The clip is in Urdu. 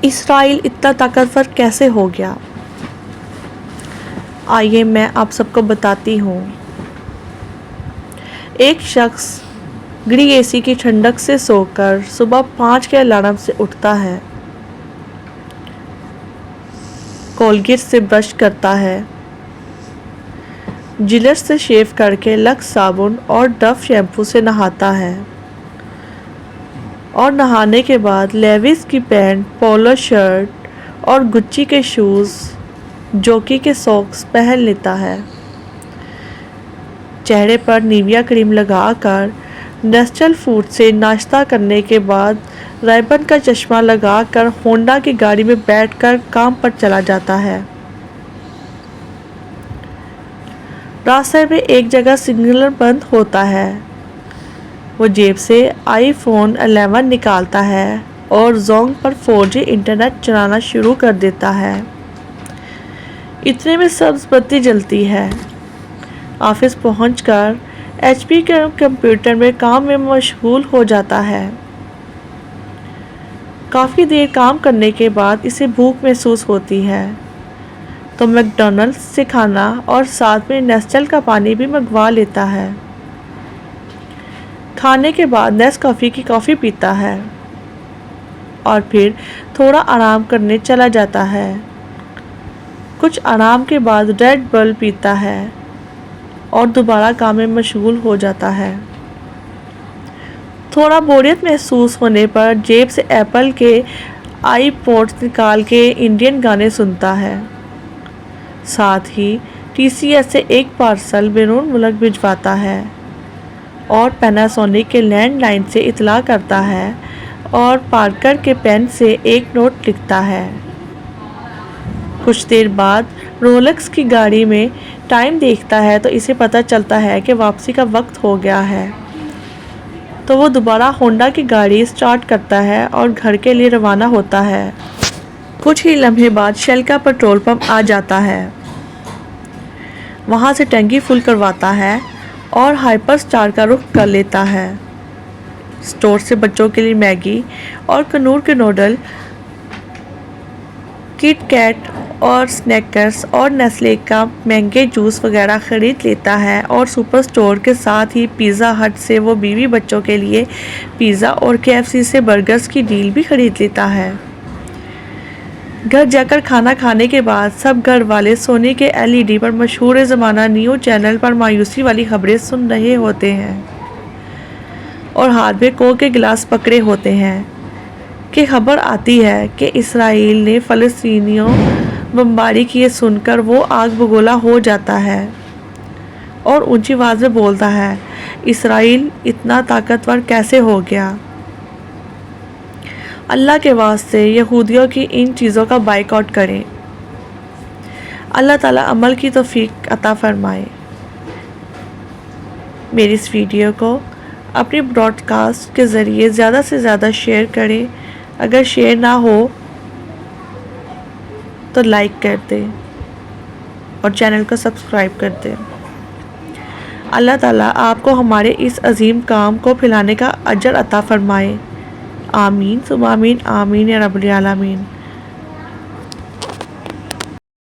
اسرائیل اتنا طاقتور کیسے ہو گیا؟ آئیے میں آپ سب کو بتاتی ہوں۔ ایک شخص گڑی اے سی کی ٹھنڈک سے سو کر صبح 5 کے الارم سے اٹھتا ہے، کولگیٹ سے برش کرتا ہے، جلٹ سے شیو کر کے لکس صابن اور ڈو شیمپو سے نہاتا ہے، اور نہانے کے بعد لیویز کی پینٹ، پولو شرٹ اور گچی کے شوز، جوکی کے ساکس پہن لیتا ہے۔ چہرے پر نیویا کریم لگا کر نیسٹل فوڈ سے ناشتہ کرنے کے بعد ریبن کا چشمہ لگا کر ہونڈا کی گاڑی میں بیٹھ کر کام پر چلا جاتا ہے۔ راستے میں ایک جگہ سگنل بند ہوتا ہے، وہ جیب سے آئی فون 11 نکالتا ہے اور زونگ پر 4G انٹرنیٹ چلانا شروع کر دیتا ہے۔ اتنے میں سبز بتی جلتی ہے۔ آفس پہنچ کر HP کے کمپیوٹر میں کام میں مشغول ہو جاتا ہے۔ کافی دیر کام کرنے کے بعد اسے بھوک محسوس ہوتی ہے تو میک ڈونلڈز سے کھانا اور ساتھ میں نیسٹل کا پانی بھی منگوا لیتا ہے۔ کھانے کے بعد نیسکافے کی کافی پیتا ہے اور پھر تھوڑا آرام کرنے چلا جاتا ہے۔ کچھ آرام کے بعد ریڈ بل پیتا ہے اور دوبارہ کام میں مشغول ہو جاتا ہے۔ تھوڑا بوریت محسوس ہونے پر جیب سے ایپل کے آئی پوڈز نکال کے انڈین گانے سنتا ہے، ساتھ ہی TCS سے ایک پارسل بیرون ملک بھجواتا ہے اور پیناسونک کے لینڈ لائن سے اطلاع کرتا ہے اور پارکر کے پین سے ایک نوٹ لکھتا ہے۔ کچھ دیر بعد رولیکس کی گھڑی میں ٹائم دیکھتا ہے تو اسے پتہ چلتا ہے کہ واپسی کا وقت ہو گیا ہے، تو وہ دوبارہ ہونڈا کی گاڑی سٹارٹ کرتا ہے اور گھر کے لیے روانہ ہوتا ہے۔ کچھ ہی لمحے بعد شیل کا پیٹرول پمپ آ جاتا ہے، وہاں سے ٹینکی فل کرواتا ہے اور ہائپر سٹار کا رخ کر لیتا ہے۔ اسٹور سے بچوں کے لیے میگی اور کنور کے نوڈل، کٹ کیٹ اور سنیکرز اور نیسلے کا مہنگے جوس وغیرہ خرید لیتا ہے، اور سپر اسٹور کے ساتھ ہی پیزا ہٹ سے وہ بیوی بچوں کے لیے پیزا اور KFC سے برگرز کی ڈیل بھی خرید لیتا ہے۔ گھر جا کر کھانا کھانے کے بعد سب گھر والے سونی کے LED پر مشہور زمانہ نیو چینل پر مایوسی والی خبریں سن رہے ہوتے ہیں اور ہاتھ میں کوک کے گلاس پکڑے ہوتے ہیں کہ خبر آتی ہے کہ اسرائیل نے فلسطینیوں بمباری کی۔ یہ سن کر وہ آگ بگولا ہو جاتا ہے اور اونچی آواز میں بولتا ہے، اسرائیل اتنا طاقتور کیسے ہو گیا؟ اللہ کے واسطے یہودیوں کی ان چیزوں کا بائیکاٹ کریں۔ اللہ تعالیٰ عمل کی توفیق عطا فرمائے۔ میری اس ویڈیو کو اپنی براڈ کاسٹ کے ذریعے زیادہ سے زیادہ شیئر کریں۔ اگر شیئر نہ ہو تو لائک کر دیں اور چینل کو سبسکرائب کر دیں۔ اللہ تعالیٰ آپ کو ہمارے اس عظیم کام کو پھیلانے کا اجر عطا فرمائے۔ آمین ثم آمین، آمین یا رب العالمین۔